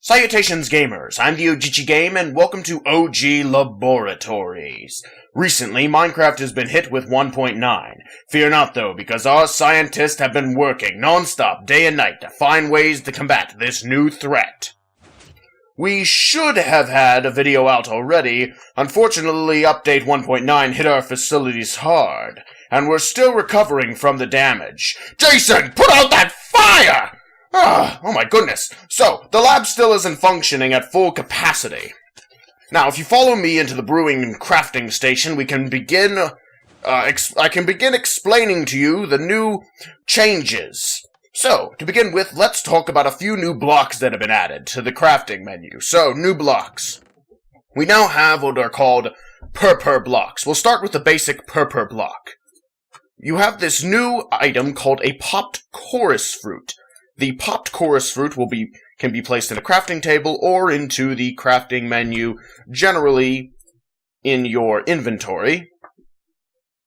Salutations gamers, I'm the OgichiGame and welcome to OG Laboratories. Recently, Minecraft has been hit with 1.9. Fear not though, because our scientists have been working non-stop day and night to find ways to combat this new threat. We should have had a video out already. Unfortunately, update 1.9 hit our facilities hard, and we're still recovering from the damage. Jason, put out that fire! Oh my goodness. So, the lab still isn't functioning at full capacity. Now, if you follow me into the brewing and crafting station, we can begin, I can begin explaining to you the new changes. So, to begin with, let's talk about a few new blocks that have been added to the crafting menu. So, new blocks. We now have what are called purpur blocks. We'll start with the basic purpur block. You have this new item called a popped chorus fruit. The popped chorus fruit can be placed in a crafting table or into the crafting menu, generally in your inventory,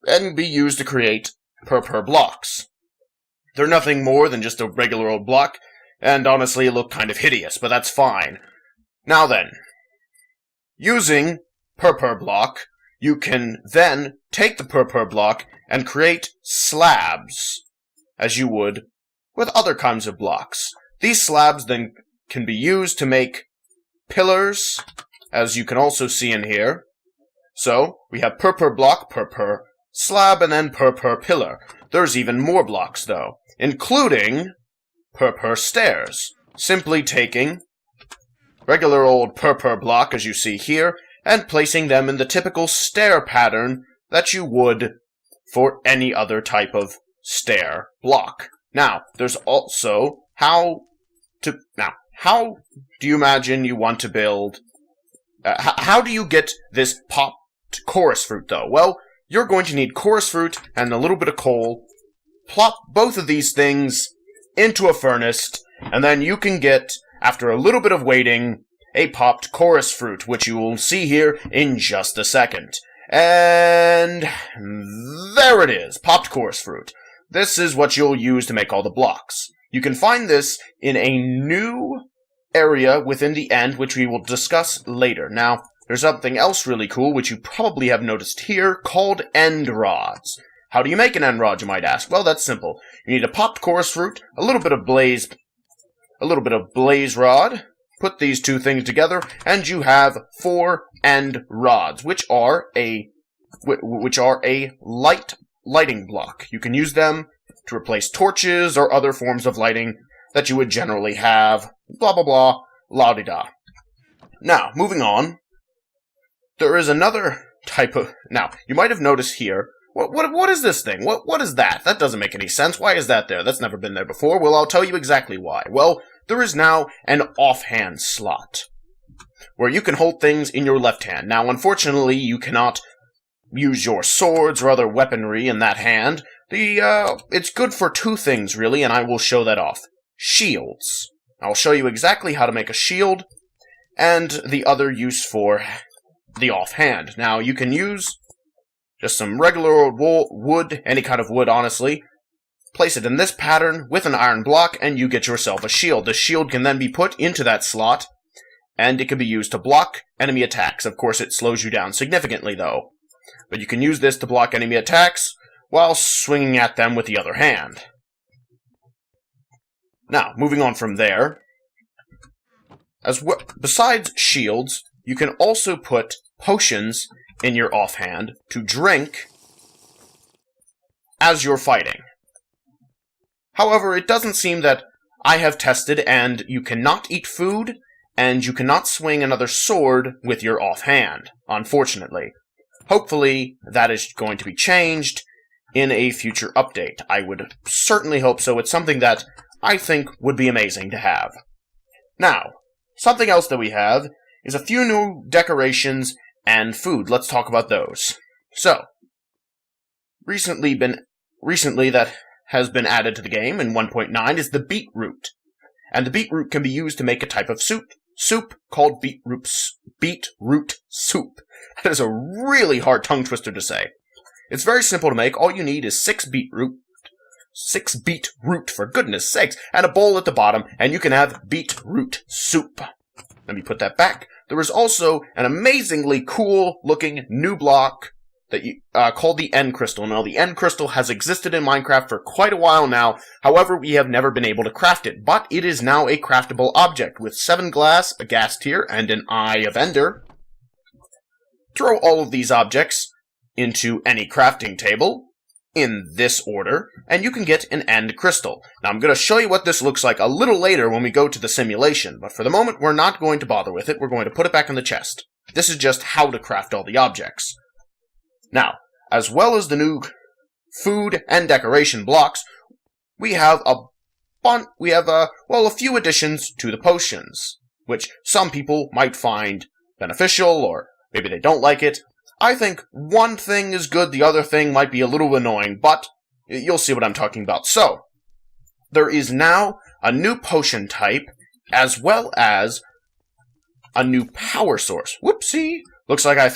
and be used to create purpur blocks. They're nothing more than just a regular old block, and honestly look kind of hideous, but that's fine. Now then, using purpur block, you can then take the purpur block and create slabs, as you would with other kinds of blocks. These slabs then can be used to make pillars, as you can also see in here. So, we have purpur block, purpur slab, and then purpur pillar. There's even more blocks, though, including purpur stairs. Simply taking regular old purpur block, as you see here, and placing them in the typical stair pattern that you would for any other type of stair block. Now, there's also how do you imagine you want to build, how do you get this popped chorus fruit, though? Well, you're going to need chorus fruit and a little bit of coal, plop both of these things into a furnace, and then you can get, after a little bit of waiting, a popped chorus fruit, which you will see here in just a second. And there it is, popped chorus fruit. This is what you'll use to make all the blocks. You can find this in a new area within the end, which we will discuss later. Now, there's something else really cool, which you probably have noticed here, called end rods. How do you make an end rod, you might ask? Well, that's simple. You need a popped chorus fruit, a little bit of blaze rod. Put these two things together, and you have 4 end rods, which are a lighting block. You can use them to replace torches or other forms of lighting that you would generally have, blah blah blah, la-di-da. Now, moving on, there is another type of, now, you might have noticed here, what is this thing? What is that? That doesn't make any sense. Why is that there? That's never been there before. Well, I'll tell you exactly why. Well, there is now an offhand slot, where you can hold things in your left hand. Now, unfortunately, you cannot use your swords or other weaponry in that hand. It's good for 2 things, really, and I will show that off. Shields. I'll show you exactly how to make a shield, and the other use for the offhand. Now, you can use just some regular old wood, any kind of wood, honestly. Place it in this pattern with an iron block, and you get yourself a shield. The shield can then be put into that slot, and it can be used to block enemy attacks. Of course, it slows you down significantly, though. But you can use this to block enemy attacks while swinging at them with the other hand. Now, moving on from there, besides shields, you can also put potions in your offhand to drink as you're fighting. However, it doesn't seem that I have tested, and you cannot eat food, and you cannot swing another sword with your offhand, unfortunately. Hopefully, that is going to be changed in a future update. I would certainly hope so. It's something that I think would be amazing to have. Now, something else that we have is a few new decorations and food. Let's talk about those. So, recently that has been added to the game in 1.9 is the beetroot. And the beetroot can be used to make a type of soup called beetroot soup. That is a really hard tongue twister to say. It's very simple to make. All you need is 6 beetroot, 6 beetroot for goodness sakes, and a bowl at the bottom, and you can have beetroot soup. let me put that back. There is also an amazingly cool-looking new block that called the End Crystal. Now, the End Crystal has existed in Minecraft for quite a while now. However, we have never been able to craft it. But it is now a craftable object with 7 glass, a gas tier, and an Eye of Ender. Throw all of these objects into any crafting table in this order, and you can get an End Crystal. Now, I'm going to show you what this looks like a little later when we go to the simulation, but for the moment, we're not going to bother with it. We're going to put it back in the chest. This is just how to craft all the objects. Now, as well as the new food and decoration blocks, we have a few additions to the potions, which some people might find beneficial, or maybe they don't like it. I think one thing is good, the other thing might be a little annoying, but you'll see what I'm talking about. So, there is now a new potion type, as well as a new power source. Whoopsie! Looks like I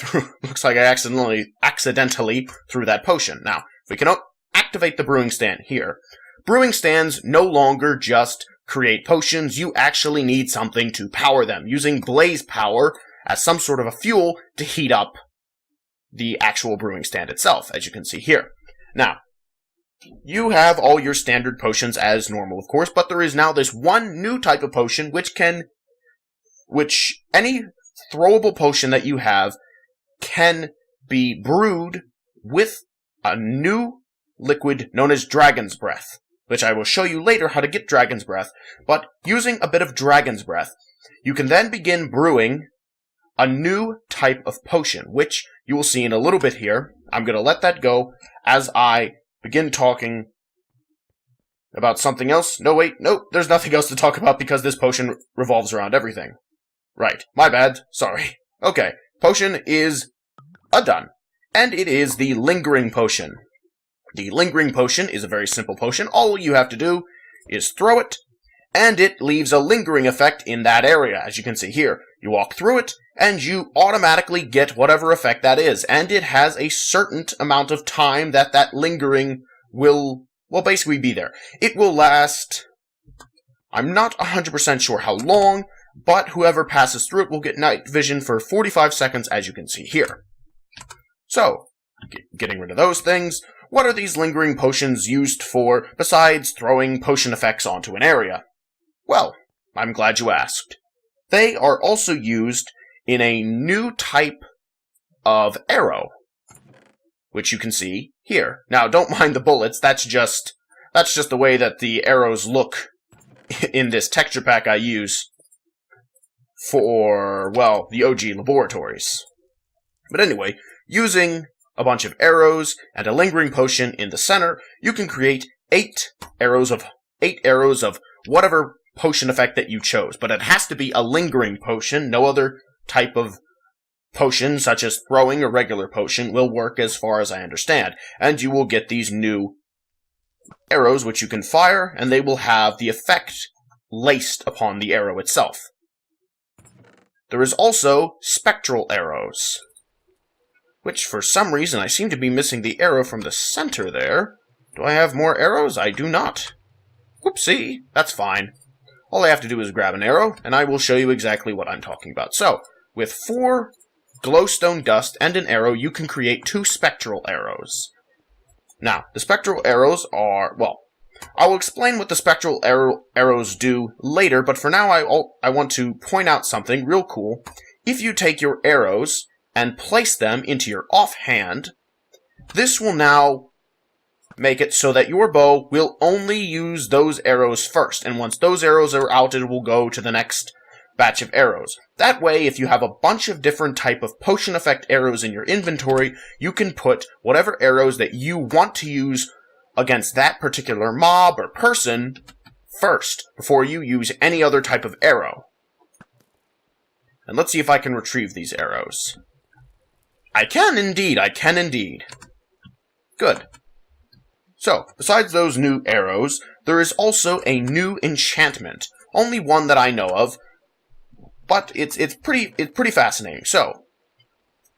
accidentally threw that potion. Now, if we can activate the brewing stand here. Brewing stands no longer just create potions, you actually need something to power them, using blaze power as some sort of a fuel to heat up the actual brewing stand itself, as you can see here. Now, you have all your standard potions as normal, of course, but there is now this one new type of potion which any throwable potion that you have can be brewed with a new liquid known as Dragon's Breath, which I will show you later how to get Dragon's Breath, but using a bit of Dragon's Breath, you can then begin brewing a new type of potion, which you will see in a little bit here. I'm going to let that go as I begin talking about something else. Nope, there's nothing else to talk about because this potion revolves around everything. Right, my bad, sorry. Okay, potion is done, and it is the Lingering Potion. The Lingering Potion is a very simple potion. All you have to do is throw it, and it leaves a lingering effect in that area, as you can see here. You walk through it, and you automatically get whatever effect that is, and it has a certain amount of time that lingering will basically be there. It will last, I'm not 100% sure how long, but whoever passes through it will get night vision for 45 seconds, as you can see here. So, getting rid of those things, what are these lingering potions used for besides throwing potion effects onto an area? Well, I'm glad you asked. They are also used in a new type of arrow, which you can see here. Now, don't mind the bullets, that's just the way that the arrows look in this texture pack I use for, well, the OG laboratories. But anyway, using a bunch of arrows and a lingering potion in the center, you can create 8 arrows of whatever potion effect that you chose. But it has to be a lingering potion. No other type of potion, such as throwing a regular potion, will work as far as I understand. And you will get these new arrows which you can fire, and they will have the effect laced upon the arrow itself. There is also spectral arrows, which for some reason I seem to be missing the arrow from the center there. Do I have more arrows? I do not. Whoopsie, that's fine. All I have to do is grab an arrow, and I will show you exactly what I'm talking about. So, with 4 glowstone dust and an arrow, you can create 2 spectral arrows. Now, the spectral arrows are, well, I will explain what the spectral arrows do later, but for now I want to point out something real cool. If you take your arrows and place them into your offhand, this will now make it so that your bow will only use those arrows first, and once those arrows are out, it will go to the next batch of arrows. That way, if you have a bunch of different type of potion effect arrows in your inventory, you can put whatever arrows that you want to use against that particular mob or person first, before you use any other type of arrow. And let's see if I can retrieve these arrows. I can indeed. Good. So, besides those new arrows, there is also a new enchantment. Only one that I know of, but it's pretty fascinating. So,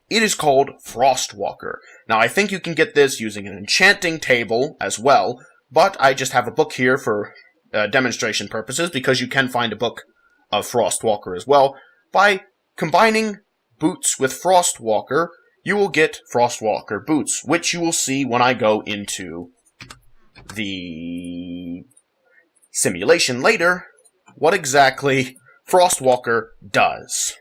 it is called Frostwalker. Now, I think you can get this using an enchanting table as well, but I just have a book here for demonstration purposes, because you can find a book of Frostwalker as well. by combining boots with Frostwalker, you will get Frostwalker boots, which you will see when I go into the simulation later, what exactly Frostwalker does.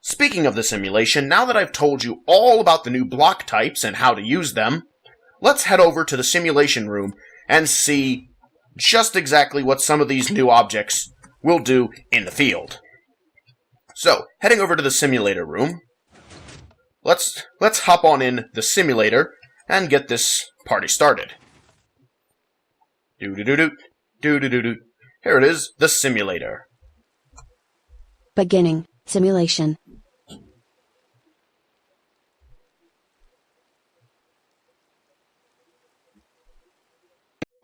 Speaking of the simulation, now that I've told you all about the new block types and how to use them, let's head over to the simulation room and see just exactly what some of these new objects will do in the field. So, heading over to the simulator room, let's hop on in the simulator and get this party started. Do-do-do-do, here it is, the simulator. Beginning simulation.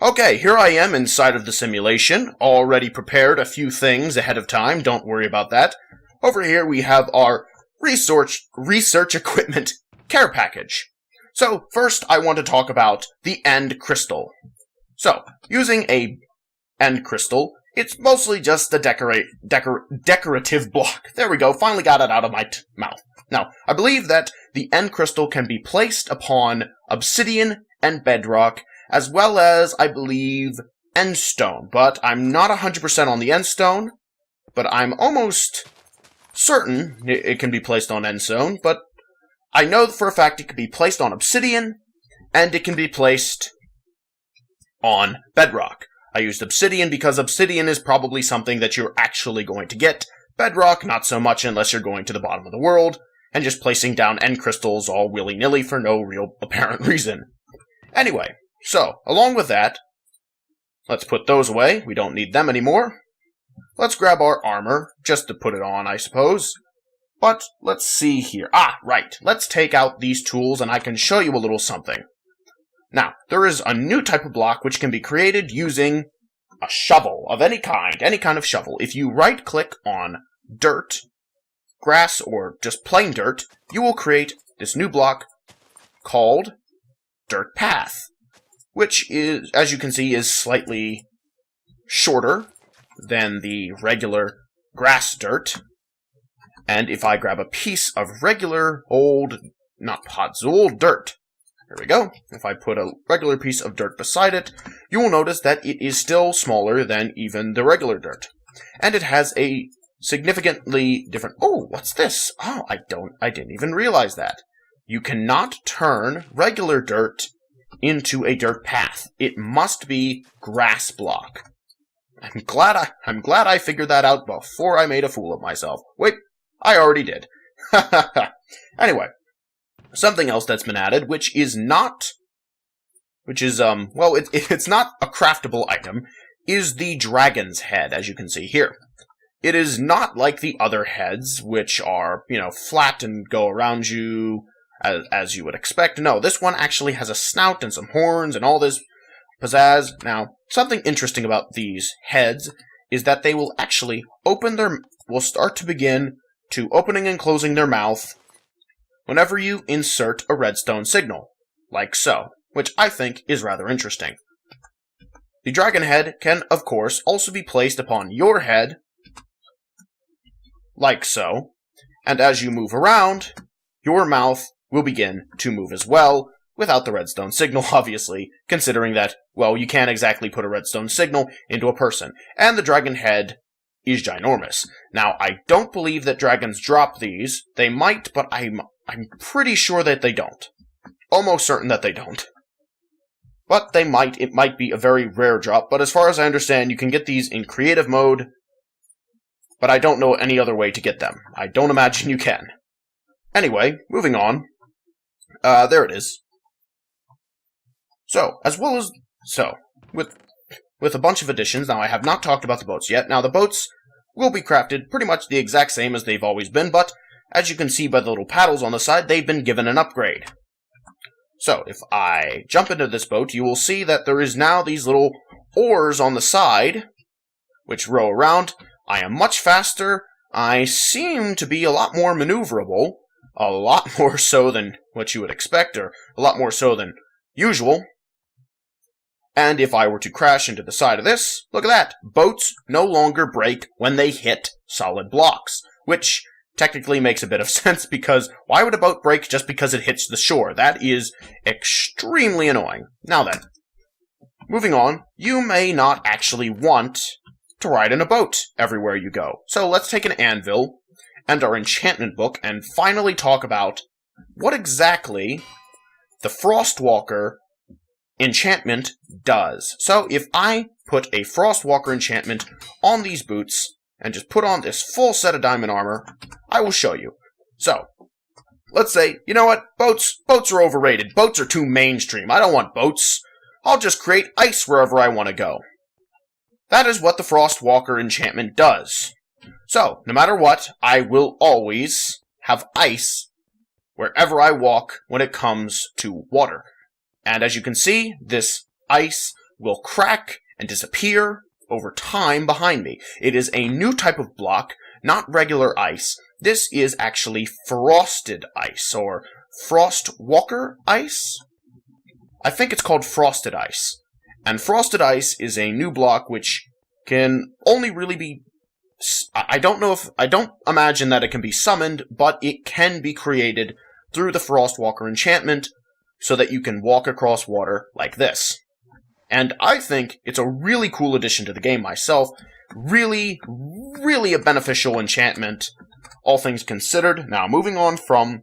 Okay, here I am inside of the simulation, already prepared a few things ahead of time, don't worry about that. Over here we have our research equipment care package. So, first I want to talk about the end crystal. So, using a end crystal, it's mostly just a decorative block. There we go, finally got it out of my mouth. Now, I believe that the end crystal can be placed upon obsidian and bedrock, as well as, I believe, endstone. But I'm not 100% on the endstone, but I'm almost certain it can be placed on endstone, but I know for a fact it can be placed on obsidian, and it can be placed on bedrock. I used obsidian because obsidian is probably something that you're actually going to get. Bedrock, not so much unless you're going to the bottom of the world, and just placing down end crystals all willy-nilly for no real apparent reason. Anyway, so, along with that, let's put those away. We don't need them anymore. Let's grab our armor, just to put it on, I suppose. But, let's see here. Ah, right. Let's take out these tools and I can show you a little something. Now, there is a new type of block which can be created using a shovel of any kind of shovel. If you right-click on dirt, grass, or just plain dirt, you will create this new block called Dirt Path, which is, as you can see, is slightly shorter than the regular grass dirt. And if I grab a piece of regular old dirt, there we go. If I put a regular piece of dirt beside it, you will notice that it is still smaller than even the regular dirt. And it has a significantly different... Oh, what's this? Oh, I didn't even realize that. You cannot turn regular dirt into a dirt path. It must be grass block. I'm glad I figured that out before I made a fool of myself. Wait, I already did. Anyway, something else that's been added, it's not a craftable item, is the dragon's head, as you can see here. It is not like the other heads, which are, flat and go around you, as you would expect. No, this one actually has a snout and some horns and all this pizzazz. Now, something interesting about these heads is that they will actually start to begin to opening and closing their mouth whenever you insert a redstone signal, like so, which I think is rather interesting. The dragon head can, of course, also be placed upon your head, like so, and as you move around, your mouth will begin to move as well, without the redstone signal, obviously, considering that, you can't exactly put a redstone signal into a person, and the dragon head is ginormous. Now, I don't believe that dragons drop these. They might, but I'm pretty sure that they don't. Almost certain that they don't. But they might. It might be a very rare drop, but as far as I understand, you can get these in creative mode, but I don't know any other way to get them. I don't imagine you can. Anyway, moving on. There it is. So, with a bunch of additions, now I have not talked about the boats yet. Now, the boats will be crafted pretty much the exact same as they've always been, but as you can see by the little paddles on the side, they've been given an upgrade. So, if I jump into this boat, you will see that there is now these little oars on the side, which row around. I am much faster. I seem to be a lot more maneuverable, a lot more so than what you would expect, or a lot more so than usual. And if I were to crash into the side of this, look at that. Boats no longer break when they hit solid blocks, which technically makes a bit of sense, because why would a boat break just because it hits the shore? That is extremely annoying. Now then, moving on, you may not actually want to ride in a boat everywhere you go. So let's take an anvil and our enchantment book and finally talk about what exactly the Frostwalker enchantment does. So if I put a Frostwalker enchantment on these boots and just put on this full set of diamond armor, I will show you. So, let's say, you know what, boats are overrated. Boats are too mainstream. I don't want boats. I'll just create ice wherever I want to go. That is what the Frostwalker enchantment does. So, no matter what, I will always have ice wherever I walk when it comes to water. And as you can see, this ice will crack and disappear over time behind me. It is a new type of block, not regular ice. This is actually frosted ice, or Frostwalker ice? I think it's called frosted ice. And frosted ice is a new block which can only really be... I don't imagine that it can be summoned, but it can be created through the Frostwalker enchantment so that you can walk across water like this. And I think it's a really cool addition to the game myself. Really, really a beneficial enchantment, all things considered. Now, moving on from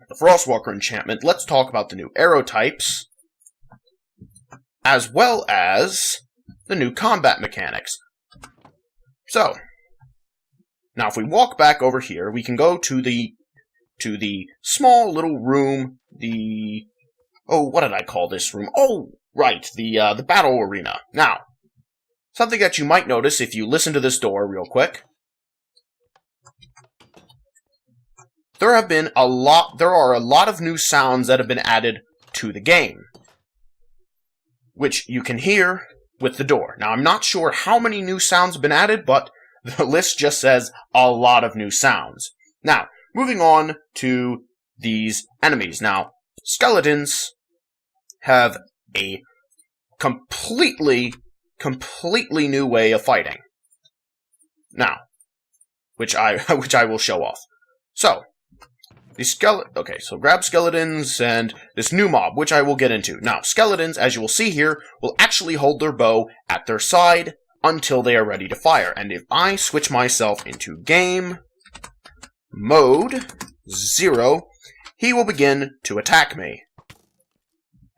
the Frostwalker enchantment, let's talk about the new arrow types, as well as the new combat mechanics. So, now if we walk back over here, we can go to the small little room, what did I call this room? Oh, right, the battle arena. Now, something that you might notice if you listen to this door real quick. There are a lot of new sounds that have been added to the game, which you can hear with the door. Now, I'm not sure how many new sounds have been added, but the list just says a lot of new sounds. Now, moving on to these enemies. Now, skeletons have a completely new way of fighting. Now, which I will show off. So, so grab skeletons and this new mob, which I will get into. Now, skeletons, as you will see here, will actually hold their bow at their side until they are ready to fire. And if I switch myself into game mode 0, he will begin to attack me.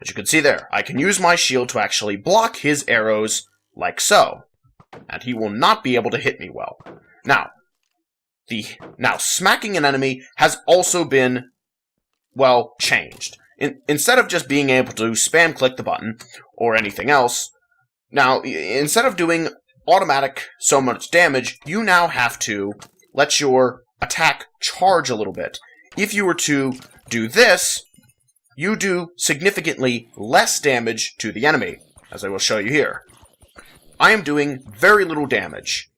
As you can see there, I can use my shield to actually block his arrows like so, and he will not be able to hit me well. Now, smacking an enemy has also been, well, changed. Instead of just being able to spam click the button or anything else, now, instead of doing automatic so much damage, you now have to let your attack charge a little bit. If you were to do this, you do significantly less damage to the enemy, as I will show you here. I am doing very little damage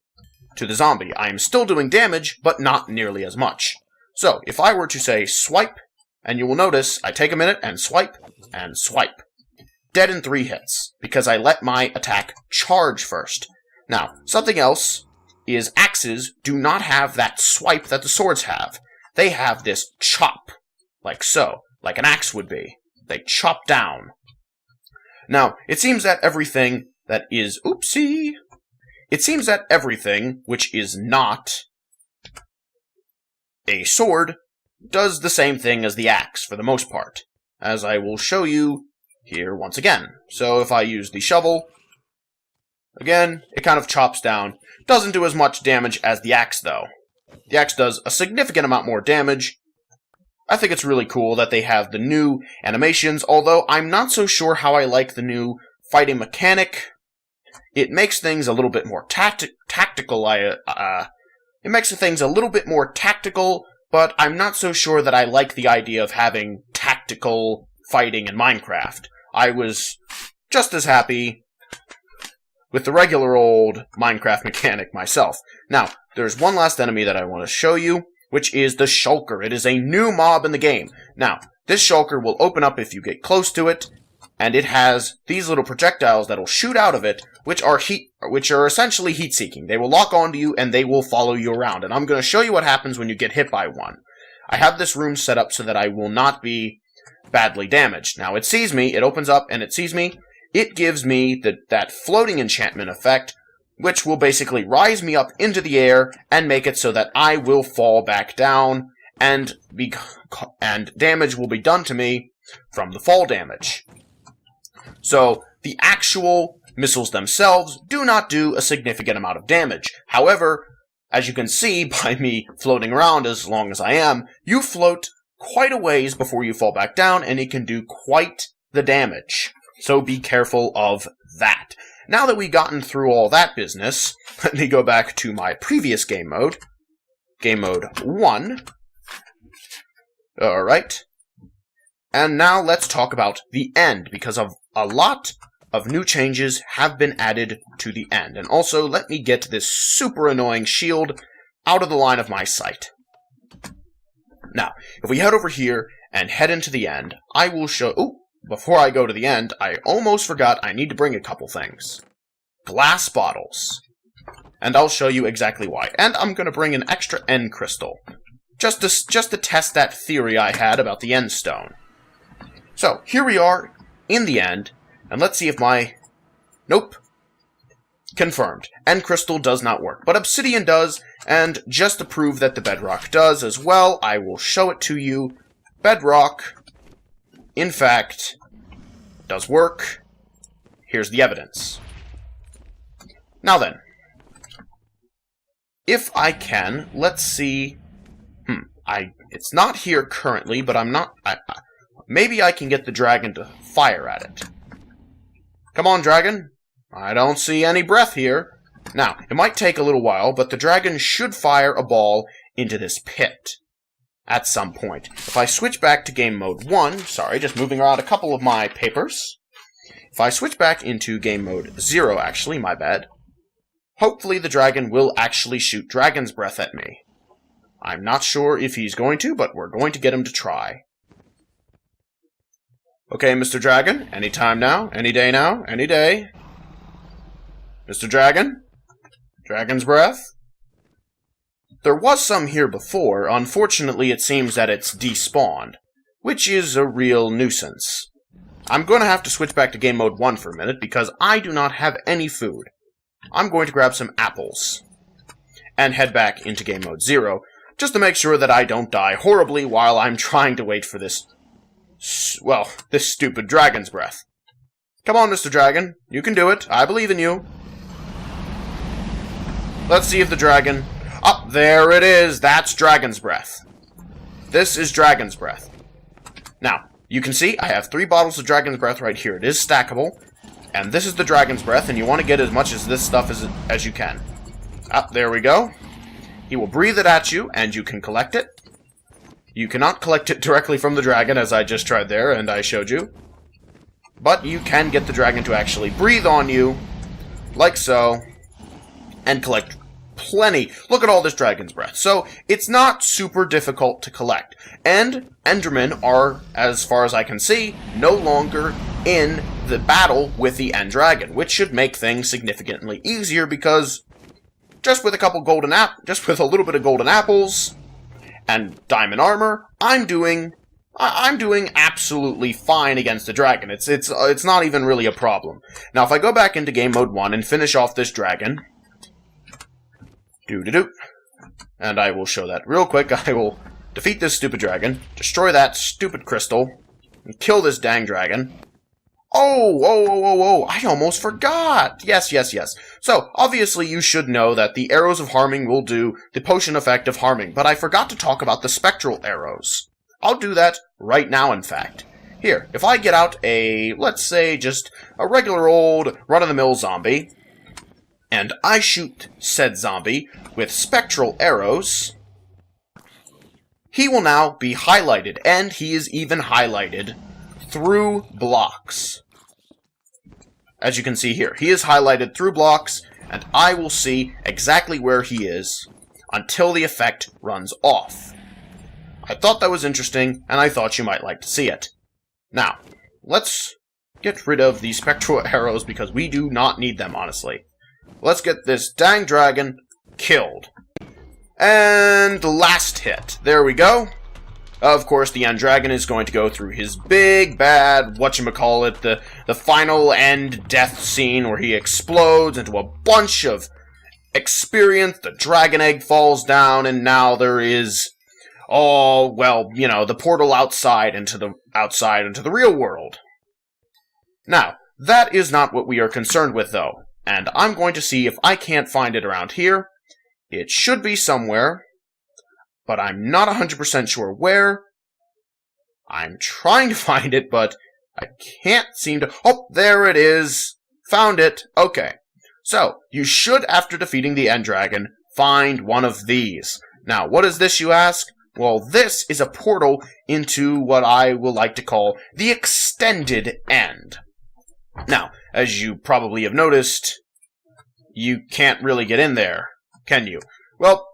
to the zombie. I am still doing damage, but not nearly as much. So, if I were to say swipe, and you will notice I take a minute and swipe, dead in 3 hits, because I let my attack charge first. Now, something else is axes do not have that swipe that the swords have. They have this chop, like so, like an axe would be. They chop down. Now, it seems that everything that is... Oopsie! It seems that everything which is not a sword does the same thing as the axe, for the most part, as I will show you here once again. So if I use the shovel, again, it kind of chops down. Doesn't do as much damage as the axe, though. The axe does a significant amount more damage. I think it's really cool that they have the new animations, although I'm not so sure how I like the new fighting mechanic. It makes things a little bit more tactical. It makes things a little bit more tactical, but I'm not so sure that I like the idea of having tactical fighting in Minecraft. I was just as happy with the regular old Minecraft mechanic myself. Now, there's one last enemy that I want to show you, which is the Shulker. It is a new mob in the game. Now, this Shulker will open up if you get close to it, and it has these little projectiles that'll shoot out of it, which are essentially heat-seeking. They will lock onto you, and they will follow you around, and I'm going to show you what happens when you get hit by one. I have this room set up so that I will not be badly damaged. Now, it sees me, it opens up, and it sees me. It gives me that floating enchantment effect, which will basically rise me up into the air and make it so that I will fall back down, and damage will be done to me from the fall damage. So, the actual missiles themselves do not do a significant amount of damage. However, as you can see by me floating around as long as I am, you float quite a ways before you fall back down, and it can do quite the damage. So be careful of that. Now that we've gotten through all that business, let me go back to my previous game mode. Game mode 1. Alright. And now let's talk about the end, because of a lot of new changes have been added to the end. And also, let me get this super annoying shield out of the line of my sight. Now, if we head over here and head into the end, I will show... Ooh, before I go to the end, I almost forgot I need to bring a couple things. Glass bottles. And I'll show you exactly why. And I'm going to bring an extra end crystal. Just to test that theory I had about the end stone. So, here we are in the end, and let's see if my... Nope. Confirmed. End crystal does not work, but obsidian does, and just to prove that the bedrock does as well, I will show it to you. Bedrock, in fact, does work. Here's the evidence. Now then, if I can, let's see... It's not here currently, but I'm not... maybe I can get the dragon to fire at it. Come on, dragon. I don't see any breath here. Now, it might take a little while, but the dragon should fire a ball into this pit at some point. If I switch back to game mode 1, sorry, just moving around a couple of my papers. If I switch back into game mode 0, actually, my bad, hopefully the dragon will actually shoot dragon's breath at me. I'm not sure if he's going to, but we're going to get him to try. Okay, Mr. Dragon, any time now, any day now, any day. Mr. Dragon? Dragon's breath? There was some here before. Unfortunately, it seems that it's despawned, which is a real nuisance. I'm going to have to switch back to game mode 1 for a minute, because I do not have any food. I'm going to grab some apples and head back into game mode 0, just to make sure that I don't die horribly while I'm trying to wait for this, well, this stupid dragon's breath. Come on, Mr. Dragon. You can do it. I believe in you. Let's see if the dragon... Oh, there it is. That's dragon's breath. This is dragon's breath. Now, you can see I have 3 bottles of dragon's breath right here. It is stackable. And this is the dragon's breath, and you want to get as much of this stuff as you can. Ah, there we go. He will breathe it at you, and you can collect it. You cannot collect it directly from the dragon, as I just tried there, and I showed you. But you can get the dragon to actually breathe on you, like so, and collect plenty. Look at all this dragon's breath. So, it's not super difficult to collect. And Endermen are, as far as I can see, no longer in the battle with the End Dragon, which should make things significantly easier, because just with a little bit of golden apples and diamond armor, I'm doing absolutely fine against the dragon. It's not even really a problem. Now, if I go back into game mode 1 and finish off this dragon, and I will show that real quick. I will defeat this stupid dragon, destroy that stupid crystal, and kill this dang dragon. Oh, I almost forgot. Yes. So, obviously you should know that the arrows of harming will do the potion effect of harming, but I forgot to talk about the spectral arrows. I'll do that right now, in fact. Here, if I get out let's say, just a regular old run-of-the-mill zombie, and I shoot said zombie with spectral arrows, he will now be highlighted, and he is even highlighted through blocks. As you can see here, he is highlighted through blocks, and I will see exactly where he is until the effect runs off. I thought that was interesting, and I thought you might like to see it. Now, let's get rid of the spectral arrows because we do not need them, honestly. Let's get this dang dragon killed. And last hit. There we go. Of course, the end dragon is going to go through his big, bad, whatchamacallit, the final end death scene where he explodes into a bunch of experience, the dragon egg falls down, and now there is, oh, well, you know, the portal outside into the real world. Now, that is not what we are concerned with, though, and I'm going to see if I can't find it around here. It should be somewhere, but I'm not 100% sure where. I'm trying to find it, but I can't seem to... Oh, there it is! Found it! Okay. So, you should, after defeating the end dragon, find one of these. Now, what is this, you ask? Well, this is a portal into what I will like to call the extended end. Now, as you probably have noticed, you can't really get in there, can you? Well,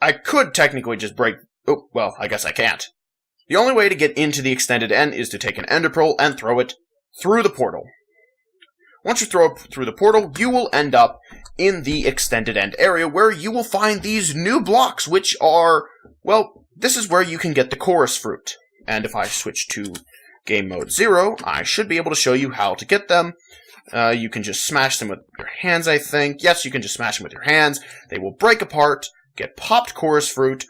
I could technically just break... Oh, well, I guess I can't. The only way to get into the extended end is to take an ender pearl and throw it through the portal. Once you throw it through the portal, you will end up in the extended end area where you will find these new blocks, which are, well, this is where you can get the chorus fruit. And if I switch to game mode 0, I should be able to show you how to get them. You can just smash them with your hands, I think. Yes, you can just smash them with your hands. They will break apart, get popped chorus fruit.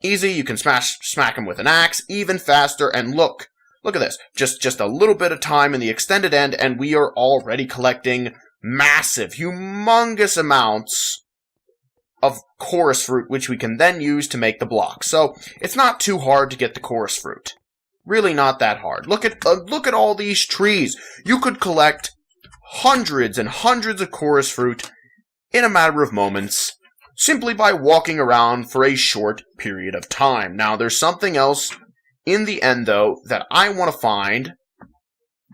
Easy, you can smack them with an axe, even faster, and look at this. Just a little bit of time in the extended end, and we are already collecting massive, humongous amounts of chorus fruit, which we can then use to make the blocks. So, it's not too hard to get the chorus fruit. Really not that hard. Look at all these trees. You could collect hundreds and hundreds of chorus fruit in a matter of moments, simply by walking around for a short period of time. Now, there's something else in the end, though, that I want to find,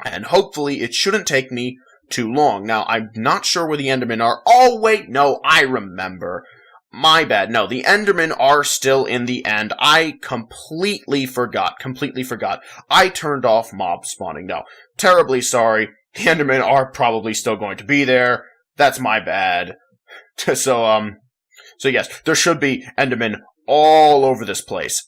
and hopefully it shouldn't take me too long. Now, I'm not sure where the Endermen are. Oh, wait, no, I remember. My bad. No, the Endermen are still in the end. I completely forgot. I turned off mob spawning. No, terribly sorry. The Endermen are probably still going to be there. That's my bad. So yes, there should be Endermen all over this place.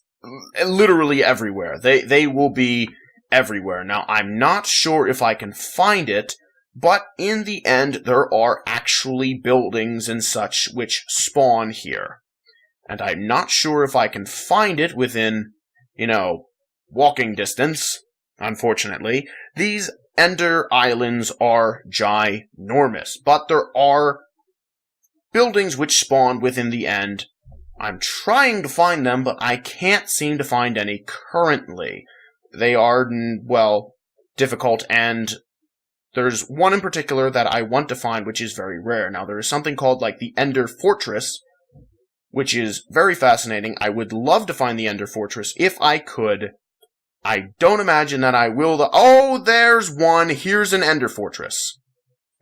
Literally everywhere. They will be everywhere. Now, I'm not sure if I can find it, but in the end, there are actually buildings and such which spawn here. And I'm not sure if I can find it within, walking distance, unfortunately. These Ender Islands are ginormous, but there are buildings which spawn within the end. I'm trying to find them, but I can't seem to find any currently. They are, well, difficult, and there's one in particular that I want to find, which is very rare. Now, there is something called, the Ender Fortress, which is very fascinating. I would love to find the Ender Fortress if I could. I don't imagine that I will. Oh, there's one! Here's an Ender Fortress.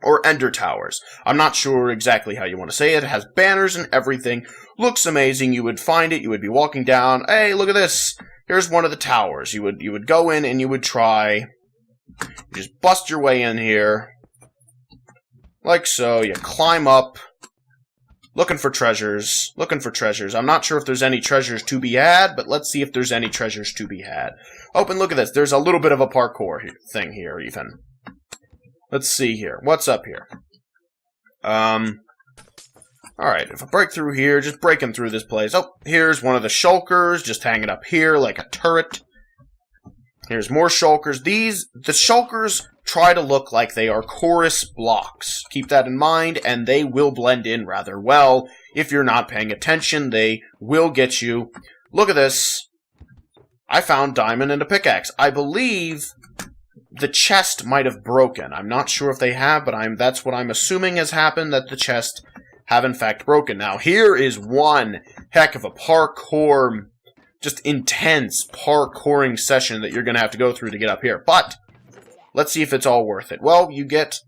Or Ender Towers. I'm not sure exactly how you want to say it. It has banners and everything. Looks amazing. You would find it. You would be walking down. Hey, look at this. Here's one of the towers. You would go in and you would try. You just bust your way in here. Like so. You climb up. Looking for treasures. I'm not sure if there's any treasures to be had, but let's see if there's any treasures to be had. Oh, and look at this. There's a little bit of a parkour thing here, even. Let's see here. What's up here? Alright, if I break through here, just breaking through this place. Oh, here's one of the shulkers, just hanging up here like a turret. Here's more shulkers. The shulkers try to look like they are chorus blocks. Keep that in mind, and they will blend in rather well. If you're not paying attention, they will get you. Look at this. I found diamond and a pickaxe. I believe the chest might have broken. I'm not sure if they have, but that's what I'm assuming has happened, that the chest have in fact broken. Now, here is one heck of a parkour, just intense parkouring session that you're going to have to go through to get up here. But let's see if it's all worth it. Well, you get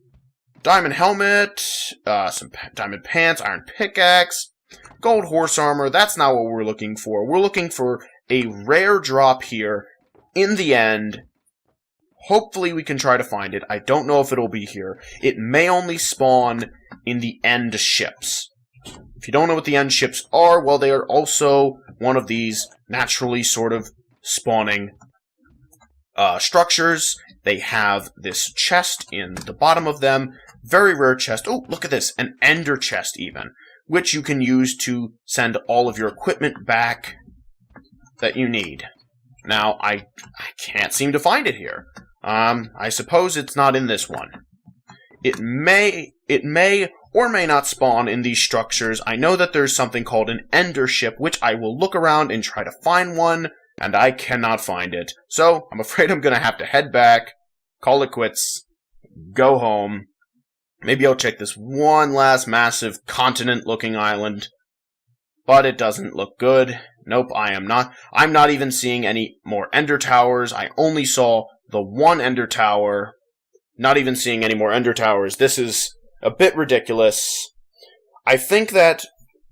diamond helmet, some diamond pants, iron pickaxe, gold horse armor. That's not what we're looking for. We're looking for a rare drop here in the end. Hopefully we can try to find it. I don't know if it'll be here. It may only spawn in the end ships. If you don't know what the end ships are, well, they are also one of these naturally sort of spawning structures. They have this chest in the bottom of them. Very rare chest. Oh, look at this. An ender chest even, which you can use to send all of your equipment back that you need. Now, I can't seem to find it here. I suppose it's not in this one. It may or may not spawn in these structures. I know that there's something called an ender ship, which I will look around and try to find one, and I cannot find it. So, I'm afraid I'm gonna have to head back, call it quits, go home. Maybe I'll check this one last massive continent-looking island, but it doesn't look good. Nope, I'm not even seeing any more ender towers. I only saw the one ender tower. Not even seeing any more ender towers. This is a bit ridiculous. I think that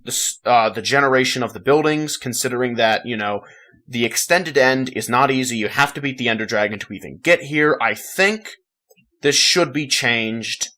the generation of the buildings, considering that, you know, the extended end is not easy. You have to beat the ender dragon to even get here. I think this should be changed.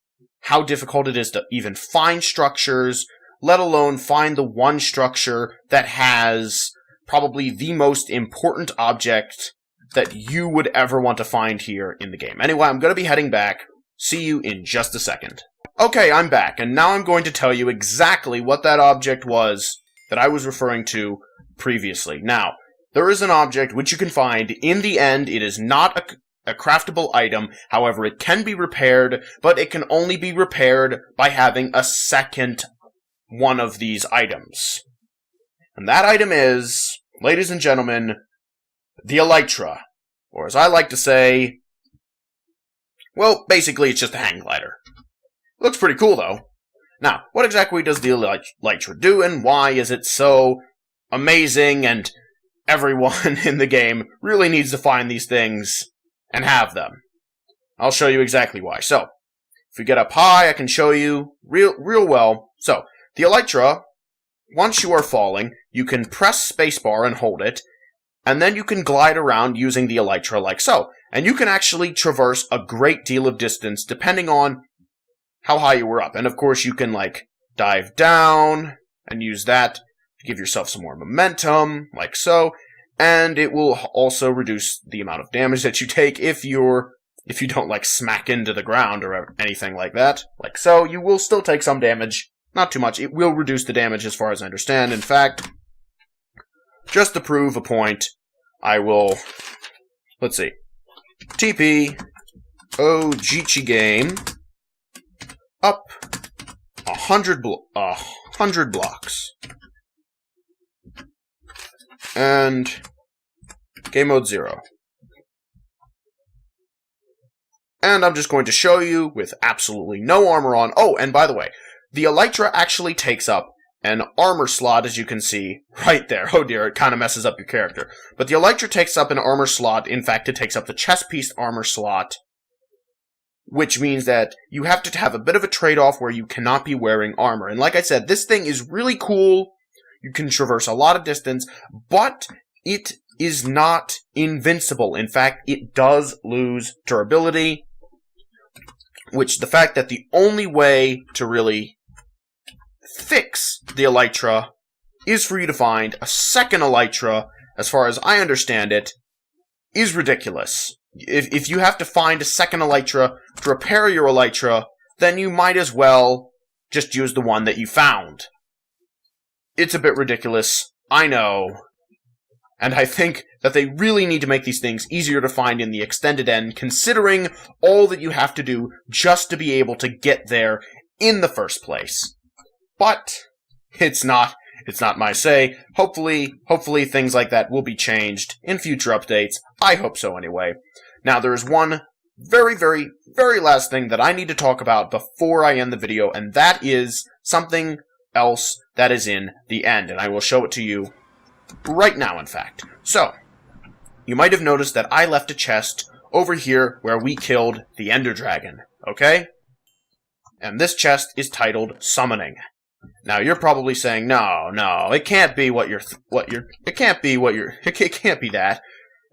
How difficult it is to even find structures, let alone find the one structure that has probably the most important object that you would ever want to find here in the game. Anyway, I'm going to be heading back. See you in just a second. Okay, I'm back, and now I'm going to tell you exactly what that object was that I was referring to previously. Now, there is an object which you can find. In the end, it is not a craftable item. However, it can be repaired, but it can only be repaired by having a second one of these items. And that item is, ladies and gentlemen, the elytra. Or as I like to say, well, basically it's just a hang glider. Looks pretty cool, though. Now, what exactly does the elytra do, and why is it so amazing, and everyone in the game really needs to find these things and have them? I'll show you exactly why. So, if we get up high, I can show you real well. So, the elytra, once you are falling, you can press spacebar and hold it, and then you can glide around using the elytra like so. And you can actually traverse a great deal of distance depending on how high you were up. And of course you can like dive down and use that to give yourself some more momentum, like so. And it will also reduce the amount of damage that you take if you don't like smack into the ground or anything like that. Like so, you will still take some damage. Not too much. It will reduce the damage as far as I understand. In fact, just to prove a point, I will, let's see, TP OgichiGame up 100 blocks. And game mode 0. And I'm just going to show you with absolutely no armor on. Oh, and by the way, the elytra actually takes up an armor slot, as you can see right there. Oh dear, it kind of messes up your character. But the elytra takes up an armor slot. In fact, it takes up the chest piece armor slot, which means that you have to have a bit of a trade-off where you cannot be wearing armor. And like I said, this thing is really cool. You can traverse a lot of distance, but it is not invincible. In fact, it does lose durability, which the fact that the only way to really fix the elytra is for you to find a second elytra, as far as I understand it, is ridiculous. If you have to find a second elytra to repair your elytra, then you might as well just use the one that you found. It's a bit ridiculous, I know, and I think that they really need to make these things easier to find in the extended end, considering all that you have to do just to be able to get there in the first place. But it's not my say. Hopefully things like that will be changed in future updates. I hope so anyway. Now there is one very, very, very last thing that I need to talk about before I end the video, and that is something else that is in the end, and I will show it to you right now, in fact. So, you might have noticed that I left a chest over here where we killed the Ender Dragon, okay? And this chest is titled Summoning. Now, you're probably saying, no, it can't be it can't be that.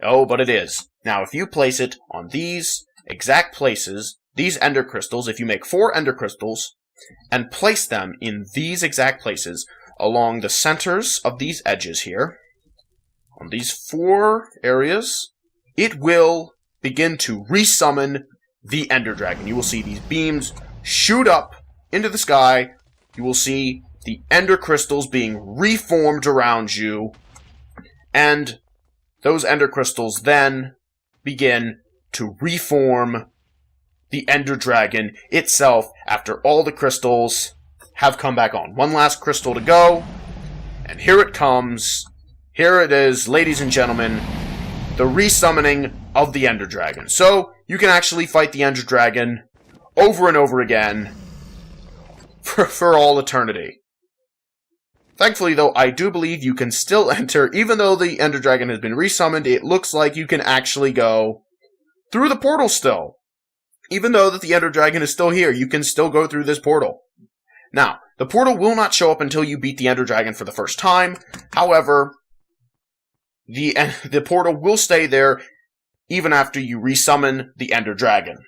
Oh, but it is. Now, if you place it on these exact places, these ender crystals, if you make 4 ender crystals, and place them in these exact places, along the centers of these edges here, on these 4 areas, it will begin to resummon the Ender Dragon. You will see these beams shoot up into the sky. You will see the Ender Crystals being reformed around you. And those Ender Crystals then begin to reform the Ender Dragon itself after all the crystals have come back on. One last crystal to go. And here it comes. Here it is, ladies and gentlemen. The resummoning of the Ender Dragon. So, you can actually fight the Ender Dragon over and over again for all eternity. Thankfully, though, I do believe you can still enter, even though the Ender Dragon has been resummoned, it looks like you can actually go through the portal still. Even though that the Ender Dragon is still here, you can still go through this portal. Now, the portal will not show up until you beat the Ender Dragon for the first time. However, the portal will stay there even after you resummon the Ender Dragon.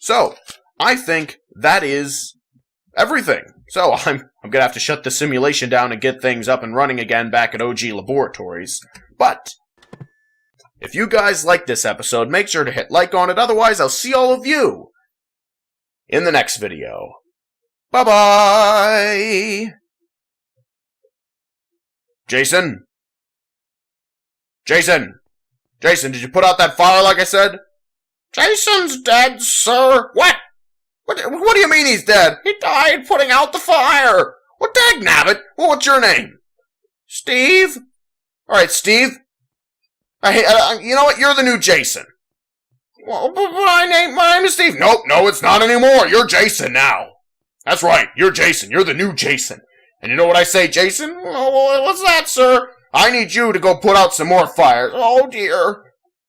So, I think that is everything. So, I'm gonna have to shut the simulation down and get things up and running again back at OG Laboratories. But, if you guys like this episode, make sure to hit like on it. Otherwise, I'll see all of you in the next video. Bye-bye! Jason? Jason, did you put out that fire like I said? Jason's dead, sir. What? What do you mean he's dead? He died putting out the fire. What dagnabbit? Well, what's your name? Steve? Alright, Steve. You know what? You're the new Jason. Well, but my name is Steve. Nope, no, it's not anymore. You're Jason now. That's right, you're Jason. You're the new Jason. And you know what I say, Jason? Well, what's that, sir? I need you to go put out some more fires. Oh, dear.